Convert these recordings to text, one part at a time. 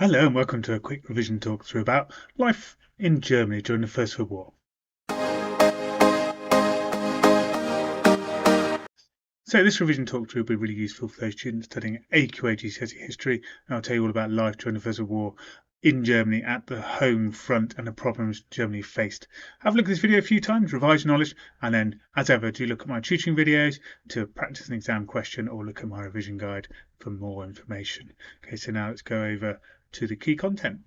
Hello and welcome to a quick revision talk through about life in Germany during the First World War. So this revision talk through will be really useful for those students studying AQA GCSE History, and I'll tell you all about life during the First World War in Germany at the home front and the problems Germany faced. Have a look at this video a few times, revise your knowledge, and then as ever do look at my tutoring videos to practice an exam question or look at my revision guide for more information. Okay, so now let's go over to the key content.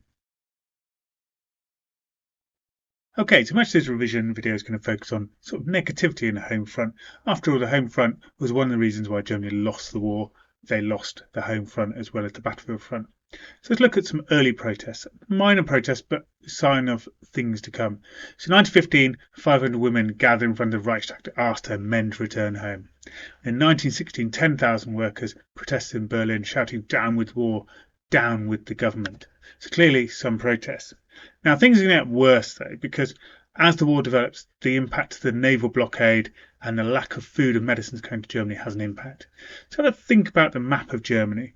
Okay, so much of this revision video is going to focus on sort of negativity in the home front. After all, the home front was one of the reasons why Germany lost the war. They lost the home front as well as the battlefield front. So let's look at some early protests, minor protests, but a sign of things to come. So 1915, 500 women gathered in front of the Reichstag to ask their men to return home. In 1916, 10,000 workers protested in Berlin, shouting "Down with war, down with the government." So clearly some protests. Now things are going to get worse though, because as the war develops, the impact of the naval blockade and the lack of food and medicines going to Germany has an impact. So have a think about the map of Germany.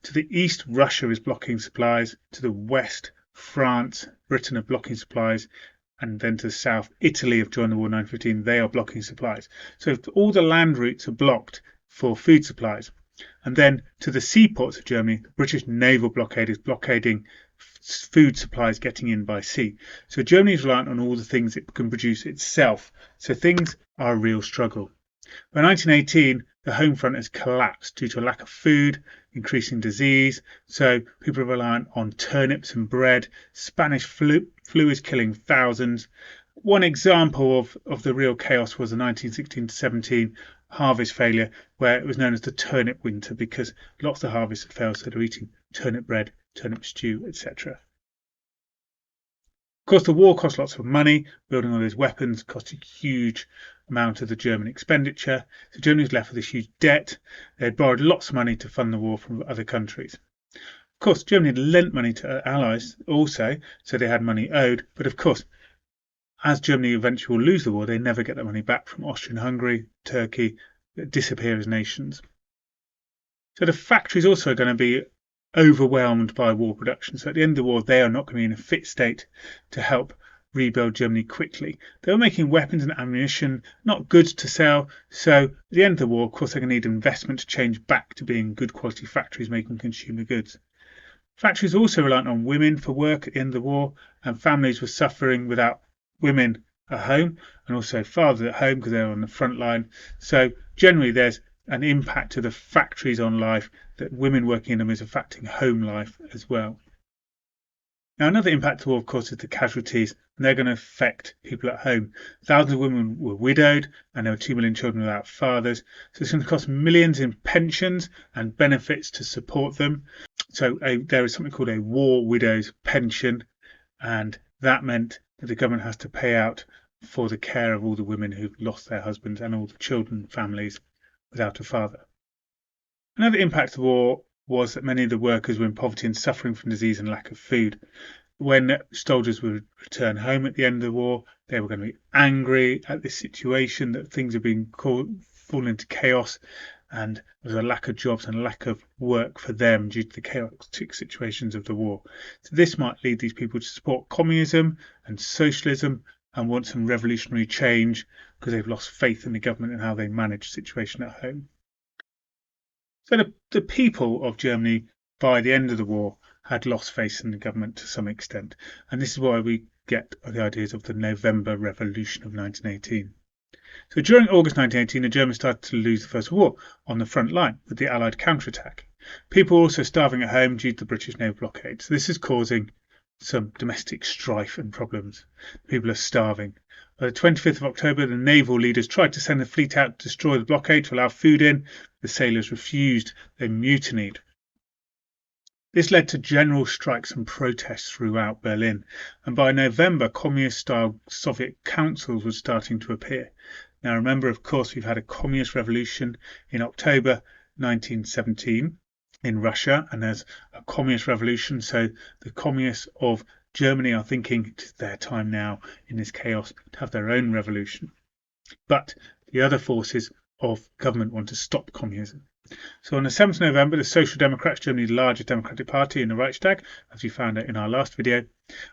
To the east, Russia is blocking supplies. To the west, France, Britain are blocking supplies. And then to the south, Italy have joined the war in 1915. They are blocking supplies. So all the land routes are blocked for food supplies. And then to the seaports of Germany, the British naval blockade is blockading food supplies getting in by sea. So Germany is reliant on all the things it can produce itself. So things are a real struggle. By 1918, the home front has collapsed due to a lack of food, increasing disease. So people are reliant on turnips and bread. Spanish flu is killing thousands. One example of the real chaos was the 1916-17 harvest failure, where it was known as the turnip winter because lots of harvests had failed, so they're eating turnip bread, turnip stew, etc. Of course, the war cost lots of money. Building all those weapons cost a huge amount of the German expenditure. So Germany was left with this huge debt. They had borrowed lots of money to fund the war from other countries. Of course, Germany had lent money to allies also, so they had money owed. But of course, as Germany eventually will lose the war, they never get that money back from Austria and Hungary, Turkey, that disappear as nations. So the factories also are going to be overwhelmed by war production. So at the end of the war, they are not going to be in a fit state to help rebuild Germany quickly. They were making weapons and ammunition, not goods to sell. So at the end of the war, of course, they're going to need investment to change back to being good quality factories making consumer goods. Factories also reliant on women for work at the end of the war, and families were suffering without women at home and also fathers at home because they're on the front line. So generally there's an impact to the factories on life that women working in them is affecting home life as well. Now another impact of the war, of course, is the casualties, and they're going to affect people at home. Thousands of women were widowed and there were 2 million children without fathers. So it's going to cost millions in pensions and benefits to support them. So there is something called a war widow's pension, and that meant that the government has to pay out for the care of all the women who've lost their husbands and all the children and families without a father. Another impact of the war was that many of the workers were in poverty and suffering from disease and lack of food. When soldiers would return home at the end of the war, they were going to be angry at this situation, that things have been fallen into chaos, and there was a lack of jobs and a lack of work for them due to the chaotic situations of the war. So this might lead these people to support communism and socialism and want some revolutionary change because they've lost faith in the government and how they manage the situation at home. So the people of Germany by the end of the war had lost faith in the government to some extent, and this is why we get the ideas of the November Revolution of 1918. So during August 1918, the Germans started to lose the First World War on the front line with the Allied counterattack. People were also starving at home due to the British naval blockade. So this is causing some domestic strife and problems. People are starving. By the 25th of October, the naval leaders tried to send the fleet out to destroy the blockade to allow food in. The sailors refused. They mutinied. This led to general strikes and protests throughout Berlin, and by November, communist-style Soviet councils were starting to appear. Now remember, of course, we've had a communist revolution in October 1917 in Russia, and there's a communist revolution, so the communists of Germany are thinking it's their time now in this chaos to have their own revolution. But the other forces of government want to stop communism. So on the 7th of November, the Social Democrats, Germany's largest democratic party in the Reichstag, as we found out in our last video,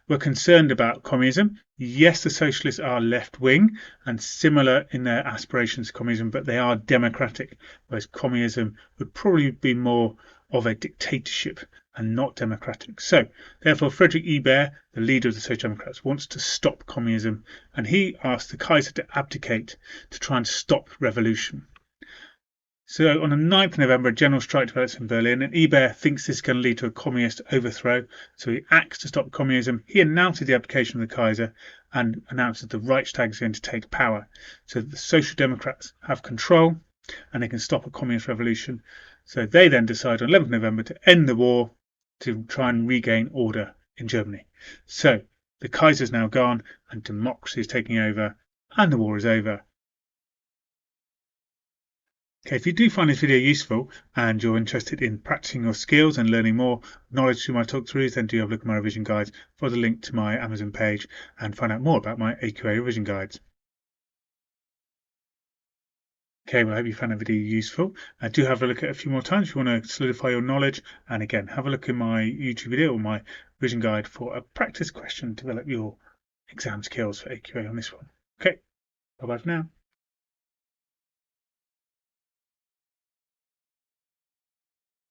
were concerned about communism. Yes, the socialists are left-wing and similar in their aspirations to communism, but they are democratic, whereas communism would probably be more of a dictatorship and not democratic. So, therefore, Friedrich Ebert, the leader of the Social Democrats, wants to stop communism, and he asked the Kaiser to abdicate to try and stop revolution. So on the 9th of November, a general strike develops in Berlin, and Ebert thinks this is going to lead to a communist overthrow. So he acts to stop communism. He announces the abdication of the Kaiser and announces the Reichstag is going to take power. So the Social Democrats have control and they can stop a communist revolution. So they then decide on 11th November to end the war to try and regain order in Germany. So the Kaiser is now gone and democracy is taking over and the war is over. Okay, if you do find this video useful and you're interested in practicing your skills and learning more knowledge through my talk-throughs, then do have a look at my revision guides. Follow the link to my Amazon page and find out more about my AQA revision guides. Okay, well, I hope you found that video useful. Do have a look at it a few more times if you want to solidify your knowledge. And again, have a look in my YouTube video or my revision guide for a practice question to develop your exam skills for AQA on this one. Okay, bye-bye for now.